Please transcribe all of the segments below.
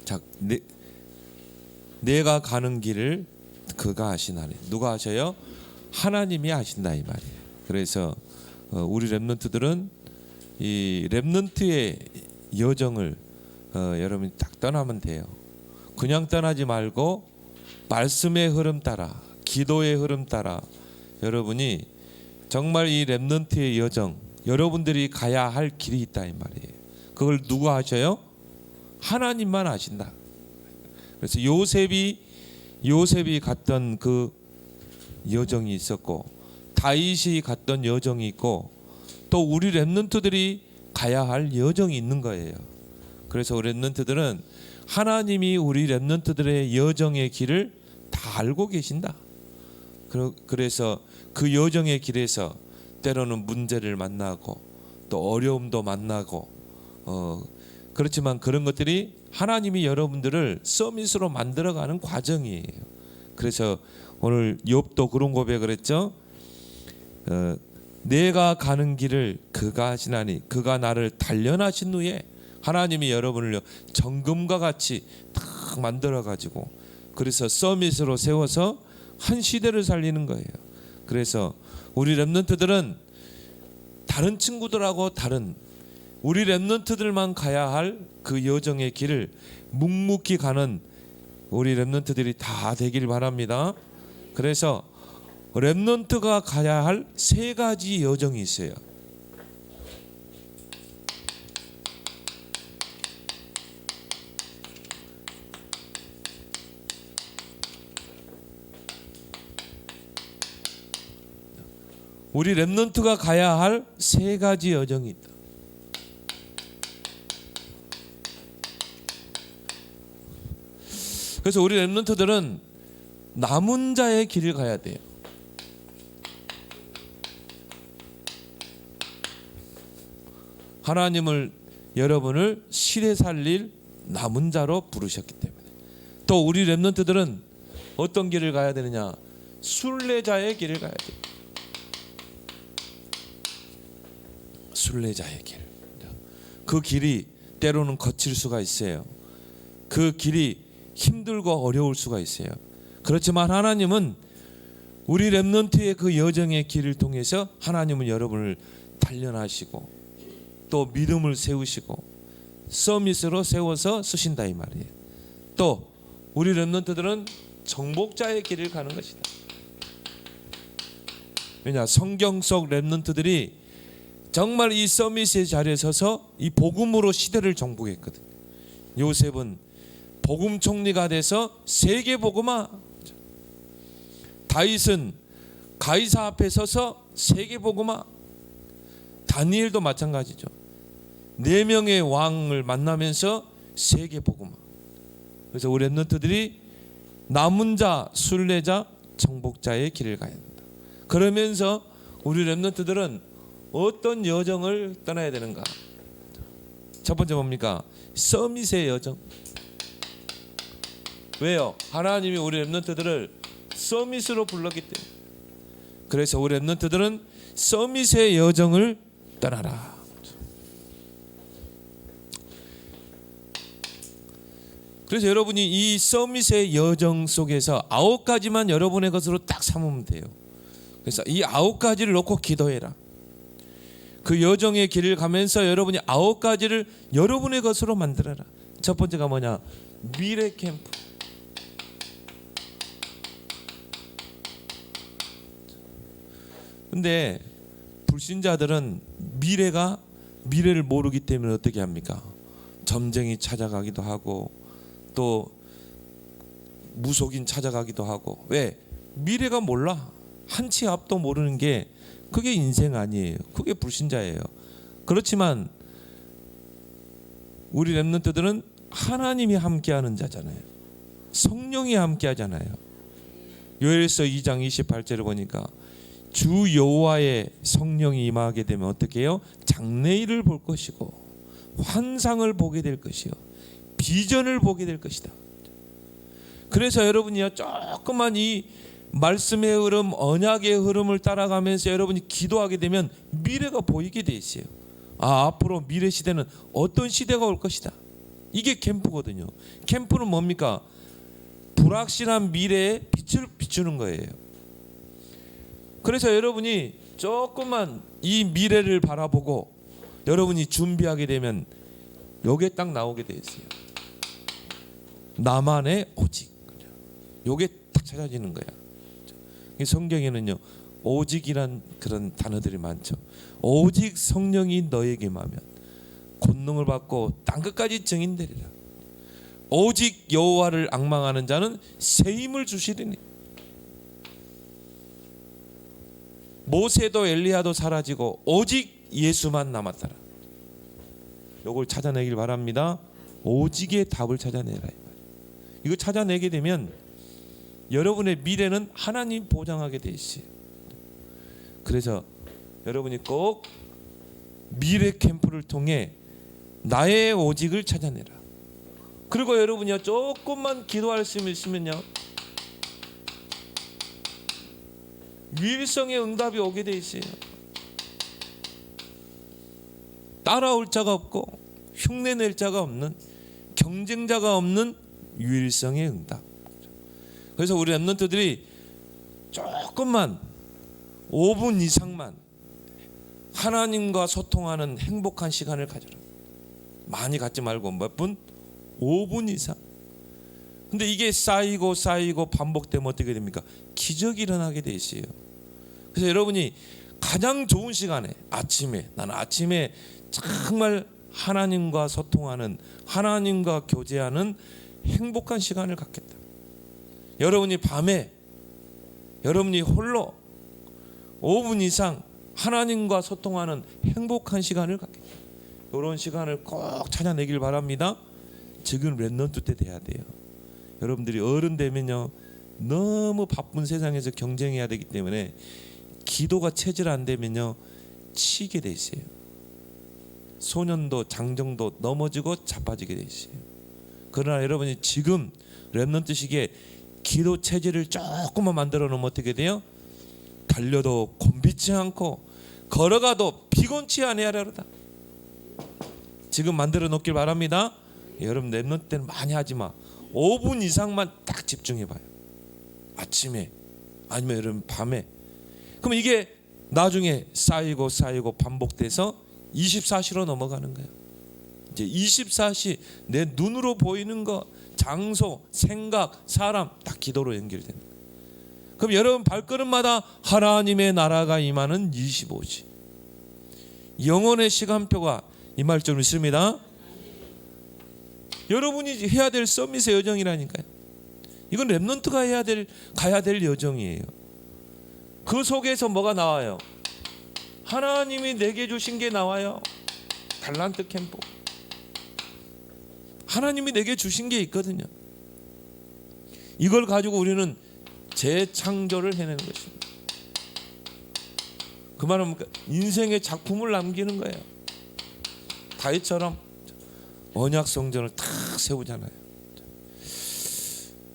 자, 내가 가는 길을 그가 하시나니. 누가 하셔요? 하나님이 하신다 이 말이에요. 그래서 우리 렘넌트들은 이 렘넌트의 여정을 여러분이 딱 떠나면 돼요. 그냥 떠나지 말고 말씀의 흐름 따라, 기도의 흐름 따라 여러분이 정말 이 렘넌트의 여정, 여러분들이 가야 할 길이 있다 이 말이에요. 그걸 누가 하셔요? 하나님만 하신다. 그래서 요셉이 갔던 그 여정이 있었고, 다윗이 갔던 여정이 있고, 또 우리 렘넌트들이 가야 할 여정이 있는 거예요. 그래서 우리 렘넌트들은 하나님이 우리 렘넌트들의 여정의 길을 다 알고 계신다. 그래서 그 여정의 길에서 때로는 문제를 만나고 또 어려움도 만나고 그렇지만 그런 것들이 하나님이 여러분들을 서밋으로 만들어가는 과정이에요. 그래서 오늘 욥도 그런 고백을 했죠. 내가 가는 길을 그가 하시나니 그가 나를 단련하신 후에 하나님이 여러분을 정금과 같이 딱 만들어 가지고 그래서 서밋으로 세워서 한 시대를 살리는 거예요. 그래서 우리 렘넌트들은 다른 친구들하고 다른 우리 렘넌트들만 가야 할 그 여정의 길을 묵묵히 가는 우리 렘넌트들이 다 되길 바랍니다. 그래서 렘넌트가 가야 할 세 가지 여정이 있어요. 우리 렘넌트가 가야 할 세 가지 여정이 있다. 그래서 우리 렘넌트들은 남은 자의 길을 가야 돼요. 하나님을 여러분을 실에 살릴 남은 자로 부르셨기 때문에. 또 우리 렘넌트들은 어떤 길을 가야 되느냐? 순례자의 길을 가야 돼요. 순례자의 길. 그 길이 때로는 거칠 수가 있어요. 그 길이 힘들고 어려울 수가 있어요. 그렇지만 하나님은 우리 렘넌트의 그 여정의 길을 통해서 하나님은 여러분을 단련하시고 또 믿음을 세우시고 서밋으로 세워서 쓰신다 이 말이에요. 또 우리 렘넌트들은 정복자의 길을 가는 것이다. 왜냐? 성경 속 렘넌트들이 정말 이 서밋의 자리에 서서 이 복음으로 시대를 정복했거든. 요셉은 복음 총리가 돼서 세계 복음화. 다윗은 가이사 앞에 서서 세계 복음화. 다니엘도 마찬가지죠. 4명의 왕을 만나면서 세계 복음화. 그래서 우리 렘넌트들이 남은 자, 순례자, 정복자의 길을 가야 된다. 그러면서 우리 렘넌트들은 어떤 여정을 떠나야 되는가? 첫 번째 뭡니까? 서밋의 여정. 왜요? 하나님이 우리 렘넌트들을 서밋으로 불렀기 때문에. 그래서 우리 렘넌트들은 서밋의 여정을 떠나라. 그래서 여러분이 이 서밋의 여정 속에서 9가지만 여러분의 것으로 딱 삼으면 돼요. 그래서 이 9가지를 놓고 기도해라. 그 여정의 길을 가면서 여러분이 9가지를 여러분의 것으로 만들어라. 첫 번째가 뭐냐? 미래 캠프. 근데 불신자들은 미래를 모르기 때문에 어떻게 합니까? 점쟁이 찾아가기도 하고 또 무속인 찾아가기도 하고. 왜? 미래가 몰라. 한치 앞도 모르는 게 그게 인생 아니에요. 그게 불신자예요. 그렇지만 우리 렘넌트들은 하나님이 함께하는 자잖아요. 성령이 함께하잖아요. 요엘서 2장 28절을 보니까 주 여호와의 성령이 임하게 되면 어떻게 해요? 장래일을 볼 것이고 환상을 보게 될 것이요 비전을 보게 될 것이다. 그래서 여러분이요 조금만 이 말씀의 흐름, 언약의 흐름을 따라가면서 여러분이 기도하게 되면 미래가 보이게 돼 있어요. 아, 앞으로 미래 시대는 어떤 시대가 올 것이다. 이게 캠프거든요. 캠프는 뭡니까? 불확실한 미래에 빛을 비추는 거예요. 그래서 여러분이 조금만 이 미래를 바라보고 여러분이 준비하게 되면 요게 딱 나오게 돼 있어요. 나만의 오직. 요게 딱 찾아지는 거야. 성경에는요, 오직이란 그런 단어들이 많죠. 오직 성령이 너에게 임하면 권능을 받고 땅 끝까지 증인되리라. 오직 여호와를 앙망하는 자는 새 힘을 주시리니. 모세도 엘리야도 사라지고 오직 예수만 남았더라. 요걸 찾아내길 바랍니다. 오직의 답을 찾아내라. 이거 찾아내게 되면 여러분의 미래는 하나님 보장하게 돼 있어요. 그래서 여러분이 꼭 미래 캠프를 통해 나의 오직을 찾아내라. 그리고 여러분이요, 조금만 기도할 수 있으면요, 유일성의 응답이 오게 돼 있어요. 따라올 자가 없고 흉내낼 자가 없는, 경쟁자가 없는 유일성의 응답. 그래서 우리 랩런트들이 조금만 5분 이상만 하나님과 소통하는 행복한 시간을 가져라. 많이 갖지 말고 몇 분? 5분 이상. 근데 이게 쌓이고 반복되면 어떻게 됩니까? 기적이 일어나게 돼 있어요. 그래서 여러분이 가장 좋은 시간에, 아침에, 나는 아침에 정말 하나님과 소통하는, 하나님과 교제하는 행복한 시간을 갖겠다. 여러분이 밤에 여러분이 홀로 5분 이상 하나님과 소통하는 행복한 시간을 갖겠다. 이런 시간을 꼭 찾아내길 바랍니다. 지금 랩런트 때 돼야 돼요. 여러분들이 어른 되면요, 너무 바쁜 세상에서 경쟁해야 되기 때문에 기도가 체질 안 되면요, 치게 돼 있어요. 소년도 장정도 넘어지고 자빠지게 돼 있어요. 그러나 여러분이 지금 랩런트 시기에 기도 체질을 조금만 만들어 놓으면 어떻게 돼요? 달려도 곤비치 않고 걸어가도 피곤치 아니하리로다. 지금 만들어 놓길 바랍니다. 여러분 랩런트 때는 많이 하지 마. 5분 이상만 딱 집중해 봐요. 아침에 아니면 여러분 밤에. 그럼 이게 나중에 쌓이고 반복돼서 24시로 넘어가는 거예요. 이제 24시 내 눈으로 보이는 거, 장소, 생각, 사람 다 기도로 연결되는 거예요. 그럼 여러분 발걸음마다 하나님의 나라가 임하는 25시. 영혼의 시간표가 임할 줄 믿습니다. 여러분이 해야 될 서밋의 여정이라니까요. 이건 랩런트가 가야 될 여정이에요. 그 속에서 뭐가 나와요? 하나님이 내게 주신 게 나와요. 달란트 캠프. 하나님이 내게 주신 게 있거든요. 이걸 가지고 우리는 재창조를 해내는 것입니다. 그 말은 인생의 작품을 남기는 거예요. 다윗처럼 언약 성전을 탁 세우잖아요.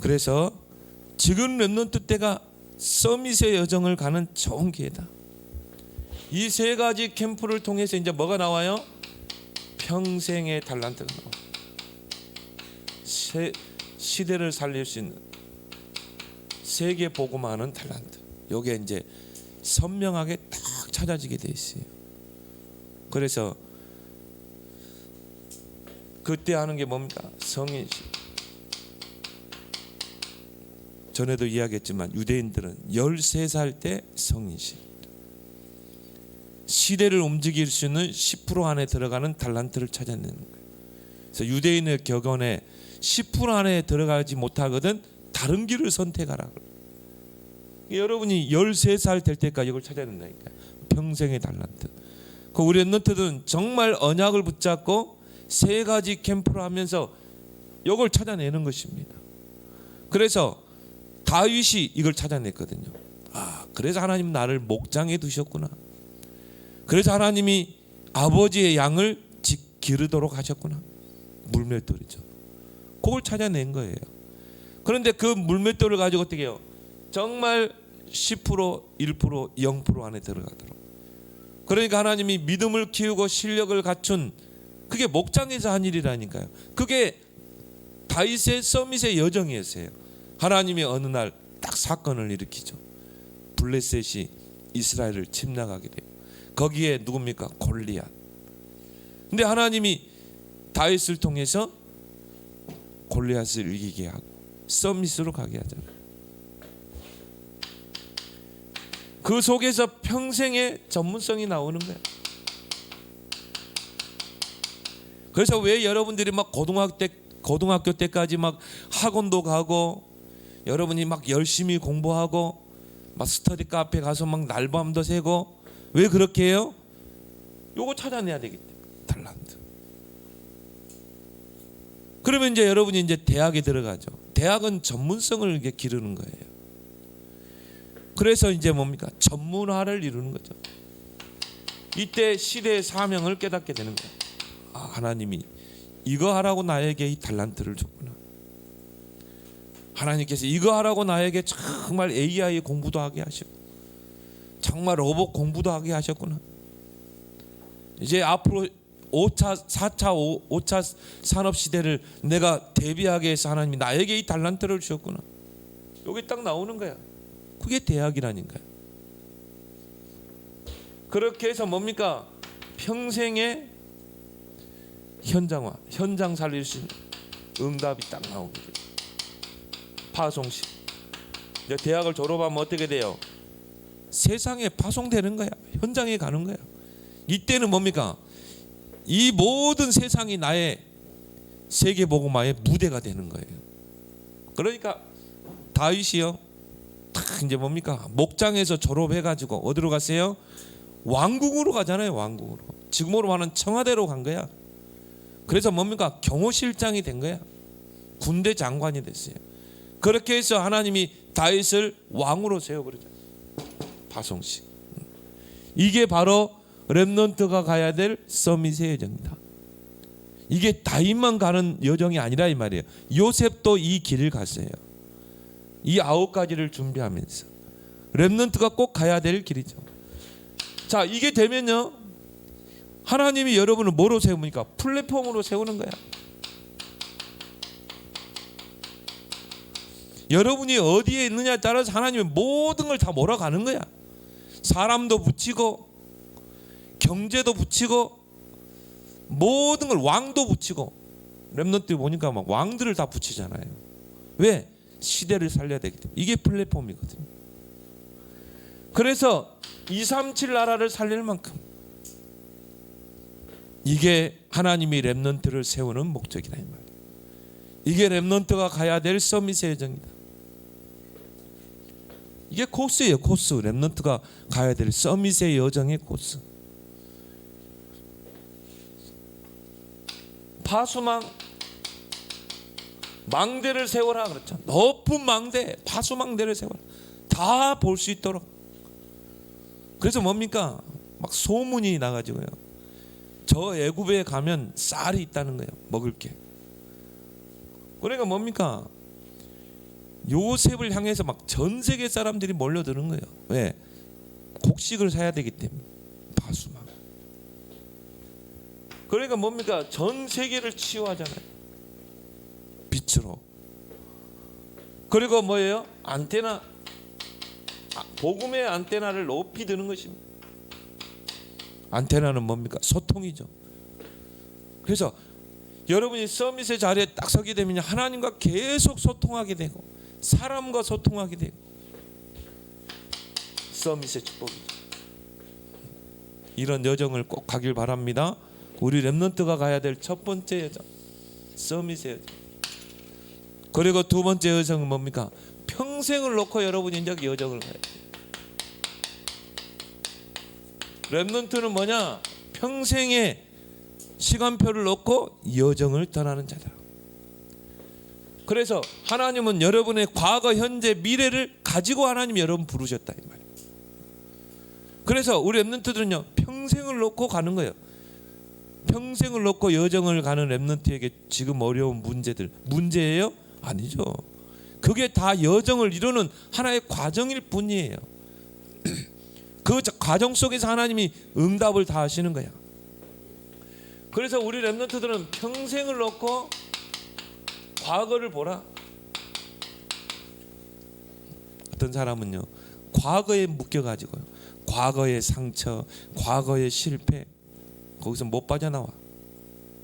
그래서 지금 랩런트 때가 서밋의 여정을 가는 좋은 기회다. 이 세 가지 캠프를 통해서 이제 뭐가 나와요? 평생의 달란트가 나와요. 시대를 살릴 수 있는 세계 복음하는 달란트. 요게 이제 선명하게 딱 찾아지게 돼 있어요. 그래서 그때 하는 게 뭡니까? 성인식. 전에도 이야기했지만 유대인들은 13살 때 성인식. 시대를 움직일 수 있는 10% 안에 들어가는 달란트를 찾아내는 거예요. 그래서 유대인의 격언에 10% 안에 들어가지 못하거든 다른 길을 선택하라. 여러분이 13살 될 때까지 이걸 찾아낸다니까요. 평생의 달란트. 그 우리 랩런트들은 정말 언약을 붙잡고 세 가지 캠프를 하면서 이걸 찾아내는 것입니다. 그래서 다윗이 이걸 찾아냈거든요. 아, 그래서 하나님 나를 목장에 두셨구나. 그래서 하나님이 아버지의 양을 기르도록 하셨구나. 물맷돌이죠. 그걸 찾아낸 거예요. 그런데 그 물맷돌을 가지고 어떻게 해요? 정말 10%, 1%, 0% 안에 들어가도록. 그러니까 하나님이 믿음을 키우고 실력을 갖춘 그게 목장에서 한 일이라니까요. 그게 다윗의 서밋의 여정이었어요. 하나님이 어느 날 딱 사건을 일으키죠. 블레셋이 이스라엘을 침략하게 돼요. 거기에 누굽니까? 골리앗. 근데 하나님이 다윗을 통해서 골리앗을 이기게 하고 서밋으로 가게 하잖아요. 그 속에서 평생의 전문성이 나오는 거예요. 그래서 왜 여러분들이 막 고등학교 때까지 막 학원도 가고 여러분이 막 열심히 공부하고 막 스터디 카페 가서 막 날밤도 새고 왜 그렇게 해요? 요거 찾아내야 되기 때문에. 달란트. 그러면 이제 여러분이 이제 대학에 들어가죠. 대학은 전문성을 이렇게 기르는 거예요. 그래서 이제 뭡니까? 전문화를 이루는 거죠. 이때 시대의 사명을 깨닫게 되는 거예요. 아, 하나님이 이거 하라고 나에게 이 달란트를 줬구나. 하나님께서 이거 하라고 나에게 정말 AI 공부도 하게 하시고 정말 로봇 공부도 하게 하셨구나. 이제 앞으로 4차 산업 시대를 내가 대비하게 해서 하나님이 나에게 이 달란트를 주셨구나. 여기 딱 나오는 거야. 그게 대학이라니까요. 그렇게 해서 뭡니까? 평생의 현장화, 현장 살릴 수 있는 응답이 딱 나오게 돼요. 파송식. 이제 대학을 졸업하면 어떻게 돼요? 세상에 파송되는 거야. 현장에 가는 거야. 이때는 뭡니까? 이 모든 세상이 나의 세계복음화의 무대가 되는 거예요. 그러니까 다윗이요, 딱 이제 뭡니까? 목장에서 졸업해가지고 어디로 갔어요? 왕궁으로 가잖아요. 왕궁으로. 지금으로 말하는 청와대로 간 거야. 그래서 뭡니까? 경호실장이 된 거야. 군대 장관이 됐어요. 그렇게 해서 하나님이 다윗을 왕으로 세워버리잖아요. 파송식. 이게 바로 렘넌트가 가야 될 서밋의 여정이다. 이게 다윗만 가는 여정이 아니라 이 말이에요. 요셉도 이 길을 갔어요. 이 9가지를 준비하면서 렘넌트가 꼭 가야 될 길이죠. 자, 이게 되면요, 하나님이 여러분을 뭐로 세웁니까? 플랫폼으로 세우는 거야. 여러분이 어디에 있느냐에 따라서 하나님이 모든 걸 다 몰아가는 거야. 사람도 붙이고 경제도 붙이고 모든 걸, 왕도 붙이고. 렘넌트 보니까 막 왕들을 다 붙이잖아요. 왜? 시대를 살려야 되기 때문에. 이게 플랫폼이거든요. 그래서 237 나라를 살릴 만큼 이게 하나님이 렘넌트를 세우는 목적이다 이 말이에요. 이게 렘넌트가 가야 될 서밋의 여정이다. 이게 코스예요. 코스. 렘넌트가 가야 될 서밋의 여정의 코스. 파수망, 망대를 세워라 그랬죠. 높은 망대, 파수망대를 세워라. 다 볼 수 있도록. 그래서 뭡니까? 막 소문이 나가지고요. 저 애굽에 가면 쌀이 있다는 거예요. 먹을 게. 그러니까 뭡니까? 요셉을 향해서 막 전 세계 사람들이 몰려드는 거예요. 왜? 곡식을 사야 되기 때문에. 파수망. 그러니까 뭡니까? 전 세계를 치유하잖아요. 빛으로. 그리고 뭐예요? 안테나. 복음의 안테나를 높이 드는 것입니다. 안테나는 뭡니까? 소통이죠. 그래서 여러분이 서밋의 자리에 딱 서게 되면 하나님과 계속 소통하게 되고 사람과 소통하게 되고 서밋의 축복이죠. 이런 여정을 꼭 가길 바랍니다. 우리 렘넌트가 가야 될 첫 번째 여정, 서밋의 여정. 그리고 두 번째 여정은 뭡니까? 평생을 놓고 여러분이 이제 여정을 가야 돼요. 렘넌트는 뭐냐? 평생의 시간표를 놓고 여정을 떠나는 자다. 그래서 하나님은 여러분의 과거, 현재, 미래를 가지고 하나님이 여러분 부르셨다 이 말이에요. 그래서 우리 렘넌트들은요, 평생을 놓고 가는 거예요. 평생을 놓고 여정을 가는 렘넌트에게 지금 어려운 문제들 문제예요? 아니죠. 그게 다 여정을 이루는 하나의 과정일 뿐이에요. 그 과정 속에서 하나님이 응답을 다 하시는 거야. 그래서 우리 렘넌트들은 평생을 놓고 과거를 보라. 어떤 사람은요, 과거에 묶여가지고요, 과거의 상처, 과거의 실패, 거기서 못 빠져나와.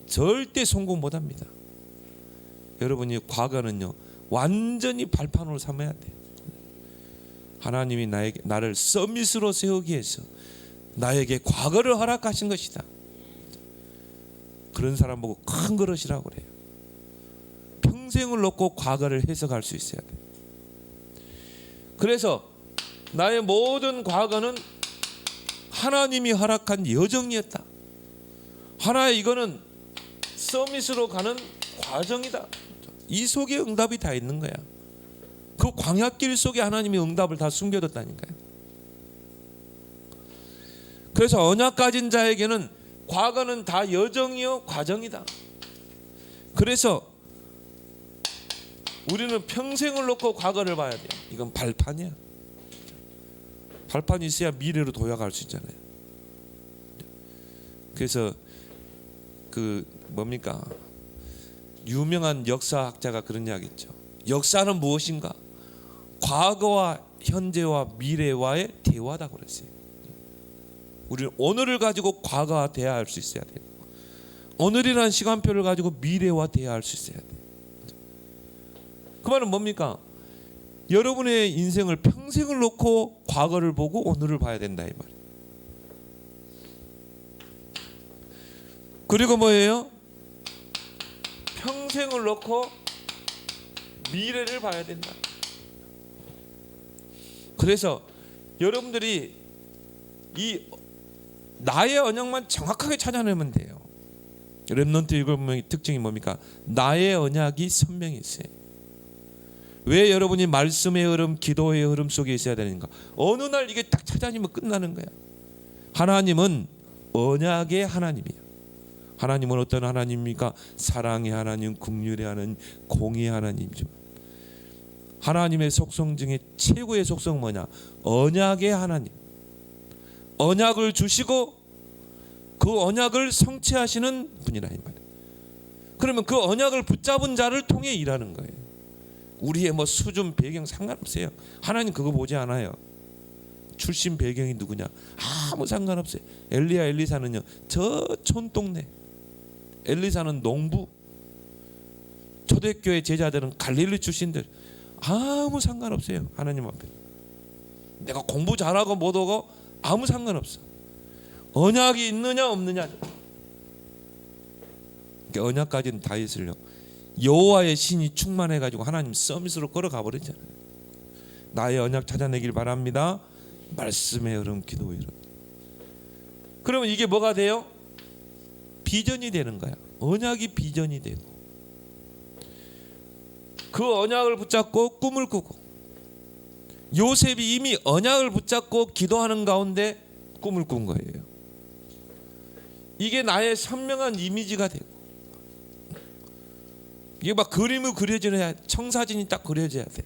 절대 성공 못합니다. 여러분이 과거는요, 완전히 발판으로 삼아야 돼요. 하나님이 나를 서밋으로 세우기 위해서 나에게 과거를 허락하신 것이다. 그런 사람 보고 큰 그릇이라고 그래요. 평생을 놓고 과거를 해석할 수 있어야 돼요. 그래서 나의 모든 과거는 하나님이 허락한 여정이었다. 하나의 이거는 서밋으로 가는 과정이다. 이 속에 응답이 다 있는 거야. 그 광야길 속에 하나님이 응답을 다 숨겨뒀다니까요. 그래서 언약 가진 자에게는 과거는 다 여정이요 과정이다. 그래서 우리는 평생을 놓고 과거를 봐야 돼요. 이건 발판이야. 발판이 있어야 미래로 도약할 수 있잖아요. 그래서 그 뭡니까? 유명한 역사학자가 그런 이야기 있죠. 역사는 무엇인가? 과거와 현재와 미래와의 대화다 그랬어요. 우리는 오늘을 가지고 과거와 대화할 수 있어야 돼요. 오늘이라는 시간표를 가지고 미래와 대화할 수 있어야 돼요. 그 말은 뭡니까? 여러분의 인생을 평생을 놓고 과거를 보고 오늘을 봐야 된다 이 말이에요. 그리고 뭐예요? 평생을 놓고 미래를 봐야 된다. 그래서 여러분들이 이 나의 언약만 정확하게 찾아내면 돼요. 렘넌트 일곱명의 특징이 뭡니까? 나의 언약이 선명히 있어요. 왜 여러분이 말씀의 흐름, 기도의 흐름 속에 있어야 되는가? 어느 날 이게 딱 찾아내면 끝나는 거야. 하나님은 언약의 하나님이에요. 하나님은 어떤 하나님입니까? 사랑의 하나님, 긍휼의 하나님, 공의의 하나님이죠. 하나님의 속성 중에 최고의 속성은 뭐냐? 언약의 하나님. 언약을 주시고 그 언약을 성취하시는 분이라 이 말이에요. 그러면 그 언약을 붙잡은 자를 통해 일하는 거예요. 우리의 뭐 수준 배경 상관없어요. 하나님 그거 보지 않아요. 출신 배경이 누구냐 아무 상관없어요. 엘리야 엘리사는요 저 촌동네, 엘리사는 농부, 초대교회 제자들은 갈릴리 출신들, 아무 상관없어요. 하나님 앞에 내가 공부 잘하고 못하고 아무 상관없어. 언약이 있느냐 없느냐. 언약 가진 다윗을요 여호와의 신이 충만해가지고 하나님 서밋으로 걸어가 버렸잖아요. 나의 언약 찾아내길 바랍니다. 말씀의 흐름, 기도의 흐름. 그러면 이게 뭐가 돼요? 비전이 되는 거야. 언약이 비전이 되고 그 언약을 붙잡고 꿈을 꾸고, 요셉이 이미 언약을 붙잡고 기도하는 가운데 꿈을 꾼 거예요. 이게 나의 선명한 이미지가 되고, 이게 막 그림을 그려져야, 청사진이 딱 그려져야 돼.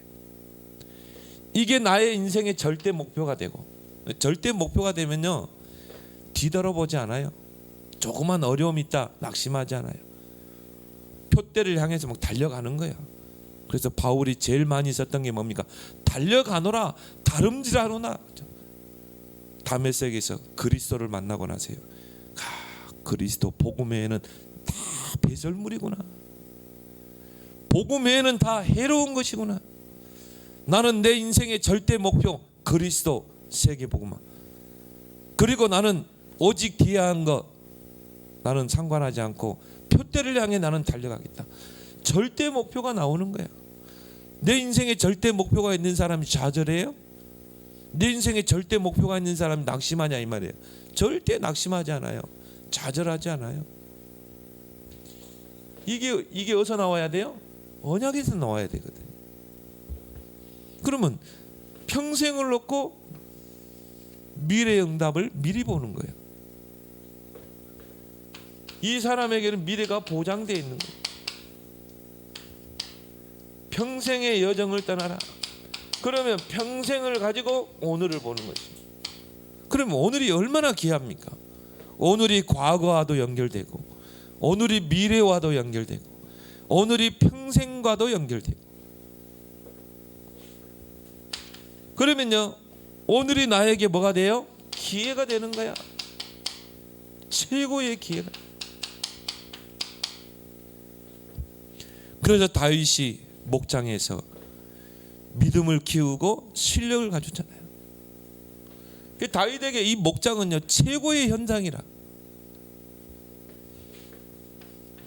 이게 나의 인생의 절대 목표가 되고, 절대 목표가 되면요 뒤돌아보지 않아요. 조그만 어려움이 있다 낙심하지 않아요. 표대를 향해서 막 달려가는 거야. 그래서 바울이 제일 많이 썼던 게 뭡니까? 달려가노라 다름질하노나. 다메섹에서 그리스도를 만나고 나세요. 그리스도 복음 외에는 다 배설물이구나. 복음 외에는 다 해로운 것이구나. 나는 내 인생의 절대 목표 그리스도 세계 복음화. 그리고 나는 오직 귀한 것 나는 상관하지 않고 표대를 향해 나는 달려가겠다. 절대 목표가 나오는 거야. 내 인생에 절대 목표가 있는 사람이 좌절해요? 내 인생에 절대 목표가 있는 사람이 낙심하냐 이 말이에요. 절대 낙심하지 않아요. 좌절하지 않아요. 이게 어디서 나와야 돼요? 언약에서 나와야 되거든. 그러면 평생을 놓고 미래의 응답을 미리 보는 거예요. 이 사람에게는 미래가 보장되어 있는 거예요. 평생의 여정을 떠나라. 그러면 평생을 가지고 오늘을 보는 거지. 그러면 오늘이 얼마나 귀합니까? 오늘이 과거와도 연결되고 오늘이 미래와도 연결되고 오늘이 평생과도 연결되고. 그러면요 오늘이 나에게 뭐가 돼요? 기회가 되는 거야. 최고의 기회가. 그래서 다윗이 목장에서 믿음을 키우고 실력을 가졌잖아요. 다윗에게 이 목장은요 최고의 현장이라.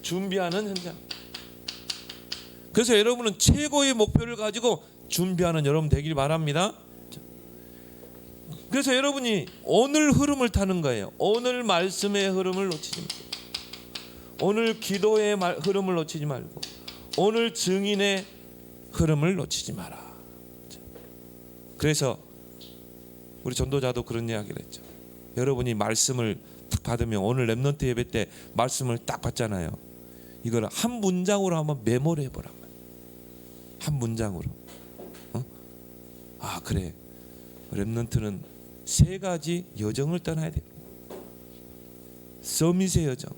준비하는 현장. 그래서 여러분은 최고의 목표를 가지고 준비하는 여러분 되길 바랍니다. 그래서 여러분이 오늘 흐름을 타는 거예요. 오늘 말씀의 흐름을 놓치지 말고, 오늘 기도의 흐름을 놓치지 말고, 오늘 증인의 흐름을 놓치지 마라. 그래서 우리 전도자도 그런 이야기를 했죠. 여러분이 말씀을 딱 받으면 오늘 렘넌트 예배 때 말씀을 딱 받잖아요. 이걸 한 문장으로 한번 메모를 해보란 말이에요. 한 문장으로. 아 그래, 렘넌트는 세 가지 여정을 떠나야 돼. 서밋의 여정,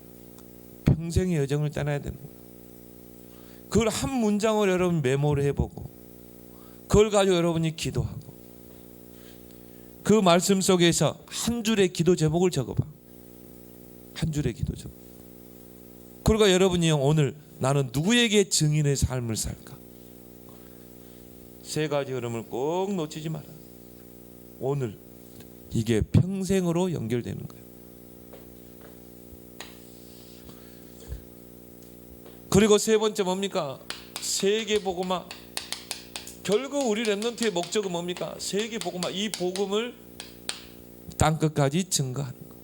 평생의 여정을 떠나야 되는 거예요. 그걸 한 문장으로 여러분 메모를 해보고, 그걸 가지고 여러분이 기도하고, 그 말씀 속에서 한 줄의 기도 제목을 적어봐. 한 줄의 기도 제목. 그러니까 여러분이 오늘 나는 누구에게 증인의 삶을 살까? 세 가지 흐름을 꼭 놓치지 마라. 오늘 이게 평생으로 연결되는 거예요. 그리고 세 번째 뭡니까? 세계복음화. 결국 우리 렘넌트의 목적은 뭡니까? 세계복음화. 이 복음을 땅끝까지 증거하는 거.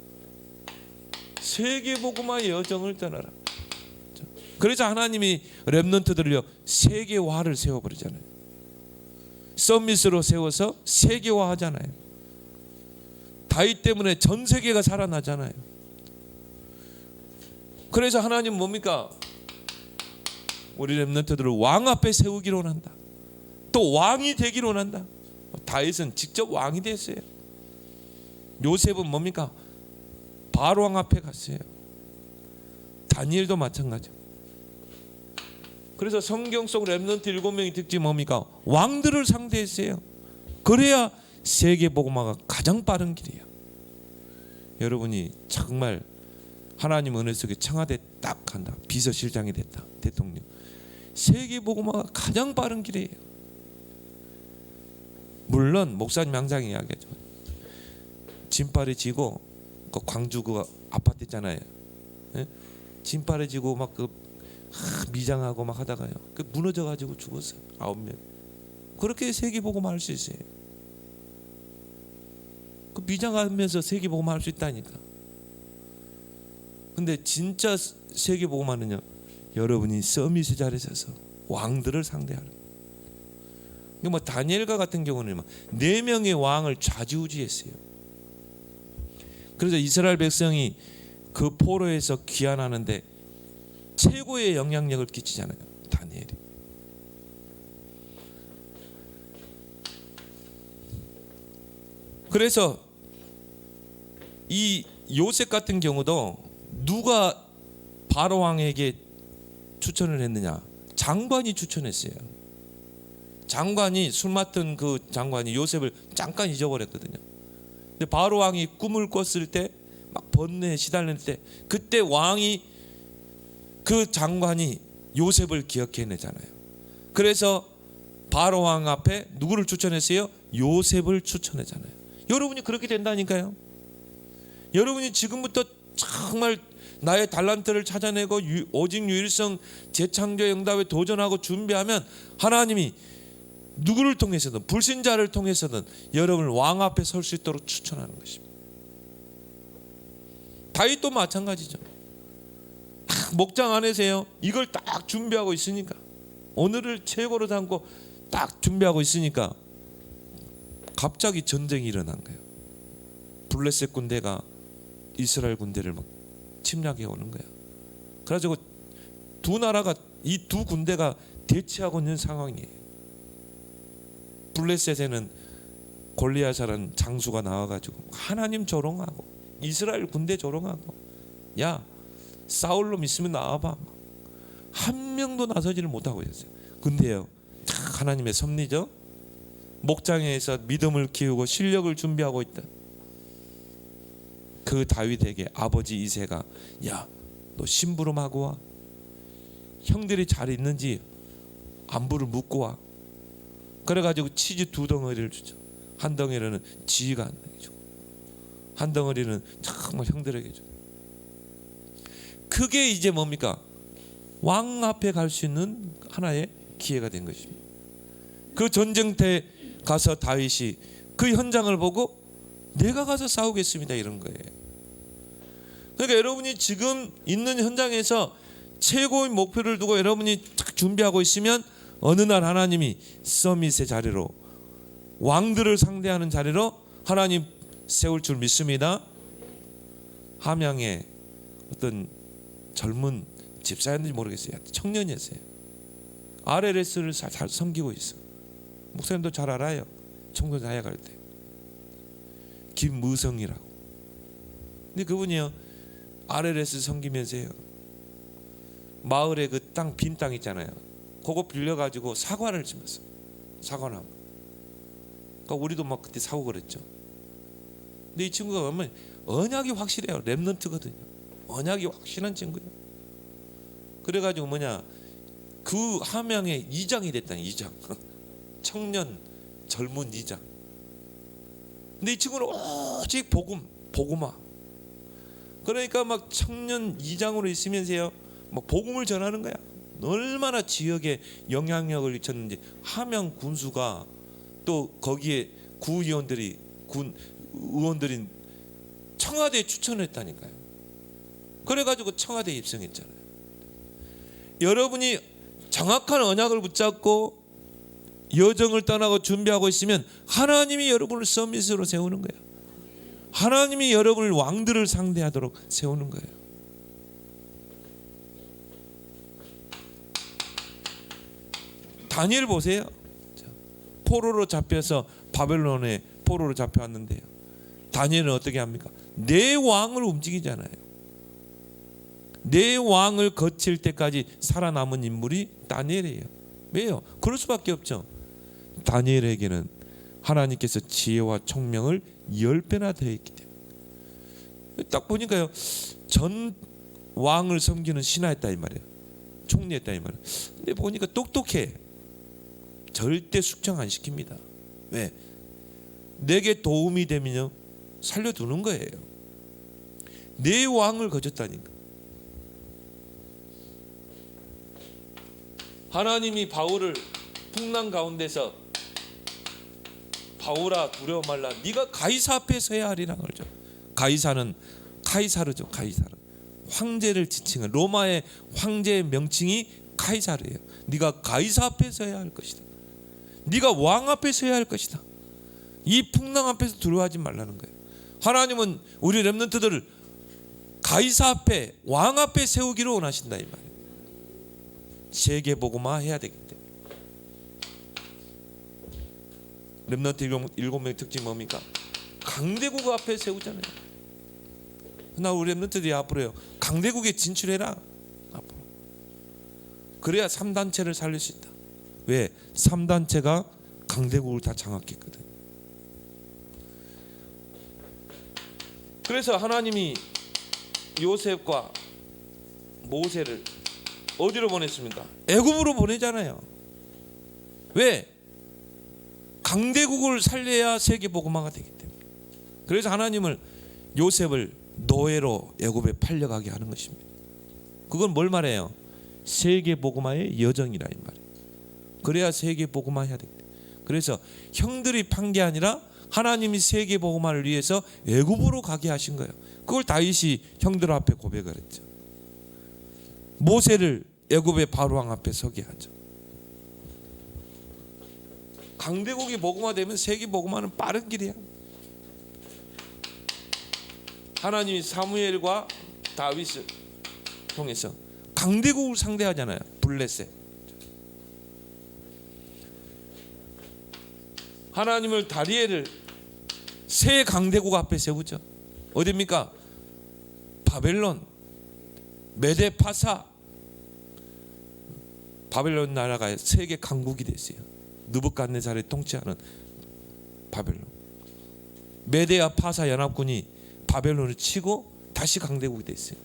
세계복음화의 여정을 떠나라. 그래서 하나님이 렘넌트들을요 세계화를 세워버리잖아요. 서밋으로 세워서 세계화하잖아요. 다윗 때문에 전 세계가 살아나잖아요. 그래서 하나님 뭡니까? 우리 렘넌트들을 왕 앞에 세우기로 한다. 또 왕이 되기로 한다. 다윗은 직접 왕이 됐어요. 요셉은 뭡니까? 바로 왕 앞에 갔어요. 다니엘도 마찬가지고. 그래서 성경 속 렘넌트 7명의 특징이 뭡니까? 왕들을 상대했어요. 그래야 세계복음화가 가장 빠른 길이에요. 여러분이 정말 하나님 은혜 속에 청와대 딱 간다. 비서실장이 됐다. 대통령. 세계복음화가 가장 빠른 길이에요. 물론 목사님 항상 이야기하죠. 진팔이 지고 그 광주 그 아파트 있잖아요. 예? 진팔이 지고 막 그 미장하고 막 하다가요. 그 무너져 가지고 죽었어요. 9명. 그렇게 세계복음화 할 수 있어요. 그 미장하면서 세계복음화 할 수 있다니까. 근데 진짜 세계복음화는요, 여러분이 서밋의 자리에 서서 왕들을 상대하는. 뭐 다니엘과 같은 경우는 막 4명의 왕을 좌지우지했어요. 그래서 이스라엘 백성이 그 포로에서 귀환하는데 최고의 영향력을 끼치잖아요. 다니엘이. 그래서 이 요셉 같은 경우도 누가 바로 왕에게 추천을 했느냐? 장관이 추천했어요. 장관이 술 맡은 그 장관이 요셉을 잠깐 잊어버렸거든요. 근데 바로 왕이 꿈을 꿨을 때 막 번뇌에 시달릴 때 그때 왕이 그 장관이 요셉을 기억해내잖아요. 그래서 바로 왕 앞에 누구를 추천했어요? 요셉을 추천했잖아요. 여러분이 그렇게 된다니까요. 여러분이 지금부터 정말 나의 달란트를 찾아내고 오직 유일성 재창조 응답에 도전하고 준비하면 하나님이 누구를 통해서든 불신자를 통해서든 여러분을 왕 앞에 설 수 있도록 추천하는 것입니다. 다윗도 마찬가지죠. 목장 안에서요 이걸 딱 준비하고 있으니까, 오늘을 최고로 삼고 딱 준비하고 있으니까 갑자기 전쟁이 일어난 거예요. 블레셋 군대가 이스라엘 군대를 막 침략해 오는 거야. 그래가지고 두 나라가, 이 두 군대가 대치하고 있는 상황이에요. 블레셋에는 골리앗이라는 장수가 나와가지고 하나님 조롱하고 이스라엘 군대 조롱하고, 야 사울로 있으면 나와봐. 한 명도 나서지를 못하고 있었어요. 근데요, 하나님의 섭리죠. 목장에서 믿음을 키우고 실력을 준비하고 있다. 그 다윗에게 아버지 이새가 야, 너 심부름하고 와. 형들이 잘 있는지 안부를 묻고 와. 그래가지고 치즈 2덩어리를 주죠. 한 덩어리는 지휘가 안 주고, 한 덩어리는 정말 형들에게 주고. 그게 이제 뭡니까? 왕 앞에 갈 수 있는 하나의 기회가 된 것입니다. 그 전쟁터에 가서 다윗이 그 현장을 보고 내가 가서 싸우겠습니다 이런 거예요. 그러니까 여러분이 지금 있는 현장에서 최고의 목표를 두고 여러분이 딱 준비하고 있으면 어느 날 하나님이 서밋의 자리로, 왕들을 상대하는 자리로 하나님 세울 줄 믿습니다. 함양에 어떤 젊은 집사였는지 모르겠어요. 청년이었어요. RLS를 잘 섬기고 있어. 목사님도 잘 알아요. 청소 자야갈 때. 김무성이라고. 근데 그분이요, RLS 섬기면서요, 마을에 그 땅, 빈 땅 있잖아요. 그거 빌려가지고 사과를 심었어. 사과나무. 그러니까 우리도 막 그때 사고 그랬죠. 근데 이 친구가 보면 언약이 확실해요. 랩런트거든요. 언약이 확실한 친구예요. 그래가지고 뭐냐, 그 함양의 이장이 됐다. 이장. 청년 젊은 이장. 근데 이 친구는 오직 복음화. 그러니까 막 청년 이장으로 있으면서요, 막 복음을 전하는 거야. 얼마나 지역에 영향력을 미쳤는지. 함양 군수가 또 거기에 구의원들이, 군 의원들이 청와대에 추천했다니까요. 그래가지고 청와대에 입성했잖아요. 여러분이 정확한 언약을 붙잡고 여정을 떠나고 준비하고 있으면 하나님이 여러분을 서밋으로 세우는 거예요. 하나님이 여러분을 왕들을 상대하도록 세우는 거예요. 다니엘 보세요. 포로로 잡혀서 바벨론에 포로로 잡혀왔는데요, 다니엘은 어떻게 합니까? 내 왕을 움직이잖아요. 내 왕을 거칠 때까지 살아남은 인물이 다니엘이에요. 왜요? 그럴 수밖에 없죠. 다니엘에게는 하나님께서 지혜와 총명을 10배나 더했기 때문에. 딱 보니까요, 전 왕을 섬기는 신하였다 이 말이에요. 총리했다 이 말이에요. 근데 보니까 똑똑해. 절대 숙청 안 시킵니다. 왜? 내게 도움이 되면요, 살려두는 거예요. 내 왕을 거쳤다니까. 하나님이 바울을 풍랑 가운데서 바울아 두려워 말라, 네가 가이사 앞에 서야 하리라 그러죠. 가이사는 카이사르죠. 카이사르. 황제를 지칭한 로마의 황제의 명칭이 카이사르예요. 네가 가이사 앞에 서야 할 것이다. 네가 왕 앞에 서야 할 것이다. 이 풍랑 앞에서 두려워하지 말라는 거예요. 하나님은 우리 렘넌트들을 가이사 앞에, 왕 앞에 세우기를 원하신다 이 말이에요. 세계 복음화 해야 되기 때문에. 렘넌트 7명 특징이 뭡니까? 강대국 앞에 세우잖아요. 나 우리 렘넌트들이 앞으로요, 강대국에 진출해라. 앞으로. 그래야 3단체를 살릴 수 있다. 왜? 3단체가 강대국을 다 장악했거든. 그래서 하나님이 요셉과 모세를 어디로 보냈습니까? 애굽으로 보내잖아요. 왜? 강대국을 살려야 세계 복음화가 되기 때문에. 그래서 하나님을, 요셉을 노예로 애굽에 팔려가게 하는 것입니다. 그건 뭘 말해요? 세계 복음화의 여정이라 이 말이에요. 그래야 세계 복음화 해야 되기 때문에. 그래서 형들이 판 게 아니라 하나님이 세계 복음화를 위해서 애굽으로 가게 하신 거예요. 그걸 다윗이 형들 앞에 고백을 했죠. 모세를 애굽의 바로 왕 앞에 서게 하죠. 강대국이 복음화되면 세계 복음화는 빠른 길이야. 하나님이 사무엘과 다윗을 통해서 강대국을 상대하잖아요. 블레셋. 하나님을, 다니엘을 새 강대국 앞에 세우죠. 어디입니까? 바벨론. 메데파사, 바벨론 나라가 세계 강국이 됐어요. 느부갓네살이 통치하는 바벨론. 메데와 파사 연합군이 바벨론을 치고 다시 강대국이 됐어요.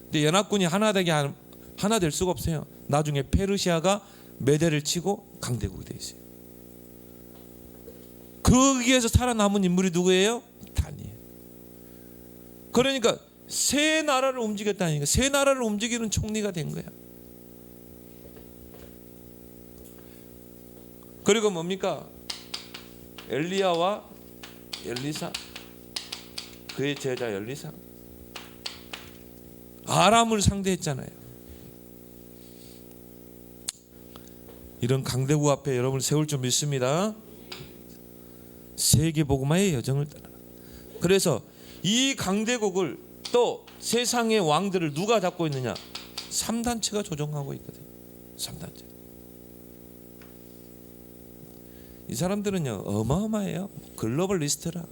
근데 연합군이 하나 될 수가 없어요. 나중에 페르시아가 메데를 치고 강대국이 됐어요. 거기에서 살아남은 인물이 누구예요? 다니엘. 그러니까 세 나라를 움직였다니까. 세 나라를 움직이는 총리가 된 거야. 그리고 뭡니까? 엘리야와 엘리사, 그의 제자 엘리사, 아람을 상대했잖아요. 이런 강대국 앞에 여러분을 세울 줄 믿습니다. 세계 복음화의 여정을 따라. 그래서 이 강대국을 또 세상의 왕들을 누가 잡고 있느냐? 3단체가 조종하고 있거든요. 3단체. 이 사람들은요 어마어마해요. 글로벌리스트라.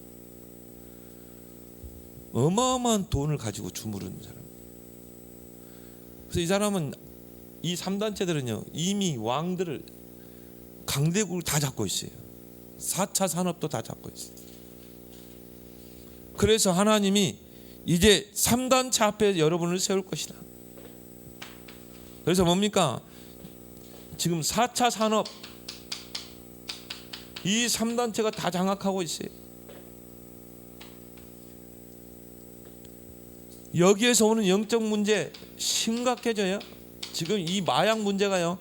어마어마한 돈을 가지고 주무르는 사람. 그래서 이 사람은, 이 3단체들은요 이미 왕들을, 강대국을 다 잡고 있어요. 4차 산업도 다 잡고 있어요. 그래서 하나님이 이제 3단체 앞에 여러분을 세울 것이다. 그래서 뭡니까? 지금 4차 산업, 이 3단체가 다 장악하고 있어요. 여기에서 오는 영적 문제 심각해져요. 지금 이 마약 문제가요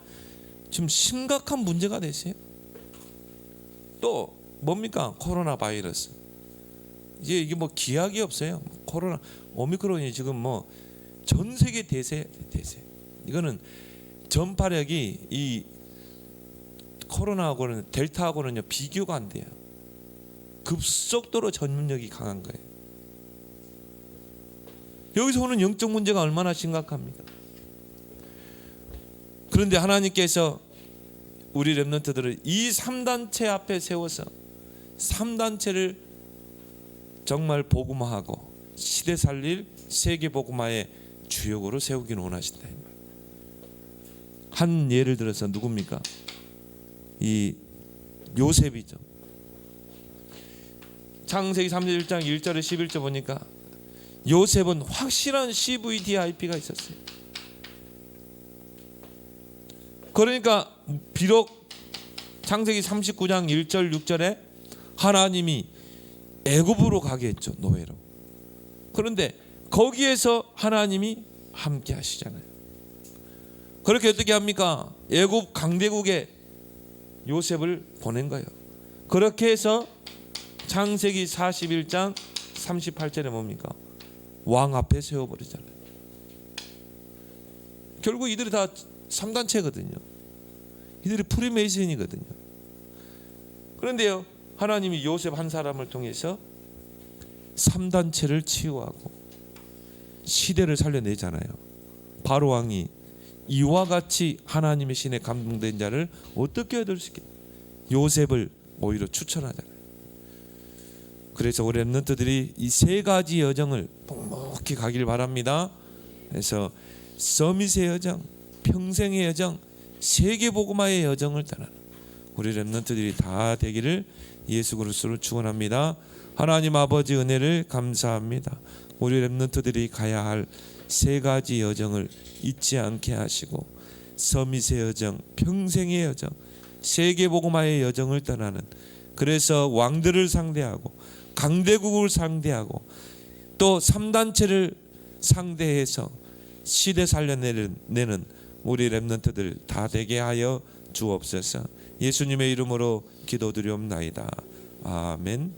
지금 심각한 문제가 됐어요. 또 뭡니까? 코로나 바이러스. 이게 뭐 기약이 없어요. 코로나 오미크론이 지금 뭐 전 세계 대세. 이거는 전파력이 이 코로나하고는 델타하고는요 비교가 안 돼요. 급속도로 전염력이 강한 거예요. 여기서 오는 영적 문제가 얼마나 심각합니까? 그런데 하나님께서 우리 렘넌트들을 이 3단체 앞에 세워서 3단체를 정말 복음화하고 시대 살릴 세계 복음화의 주역으로 세우기를 원하신다. 한 예를 들어서 누굽니까? 이 요셉이죠. 창세기 31장 1절에 11절 보니까 요셉은 확실한 CVDIP가 있었어요. 그러니까 비록 창세기 39장 1절 6절에 하나님이 애굽으로 가게 했죠. 노예로. 그런데 거기에서 하나님이 함께 하시잖아요. 그렇게 어떻게 합니까? 애굽 강대국에 요셉을 보낸 거예요. 그렇게 해서 창세기 41장 38절에 뭡니까? 왕 앞에 세워버리잖아요. 결국 이들이 다 3단체거든요. 이들이 프리메이슨이거든요. 그런데요 하나님이 요셉 한 사람을 통해서 3단체를 치유하고 시대를 살려내잖아요. 바로 왕이 이와 같이 하나님의 신에 감동된 자를 어떻게 얻을 수 있게, 요셉을 오히려 추천하잖아요. 그래서 우리 렘넌트들이 이 세 가지 여정을 묵묵히 가길 바랍니다. 그래서 서밋의 여정, 평생의 여정, 세계 복음화의 여정을 따르는 우리 렘넌트들이 다 되기를 예수 그리스도로 축원합니다. 하나님 아버지 은혜를 감사합니다. 우리 렘넌트들이 가야 할 세 가지 여정을 잊지 않게 하시고 서밋의 여정, 평생의 여정, 세계 복음화의 여정을 떠나는, 그래서 왕들을 상대하고 강대국을 상대하고 또 3단체를 상대해서 시대 살려내는 우리 렘넌트들 다 되게 하여 주옵소서. 예수님의 이름으로 기도드리옵나이다. 아멘.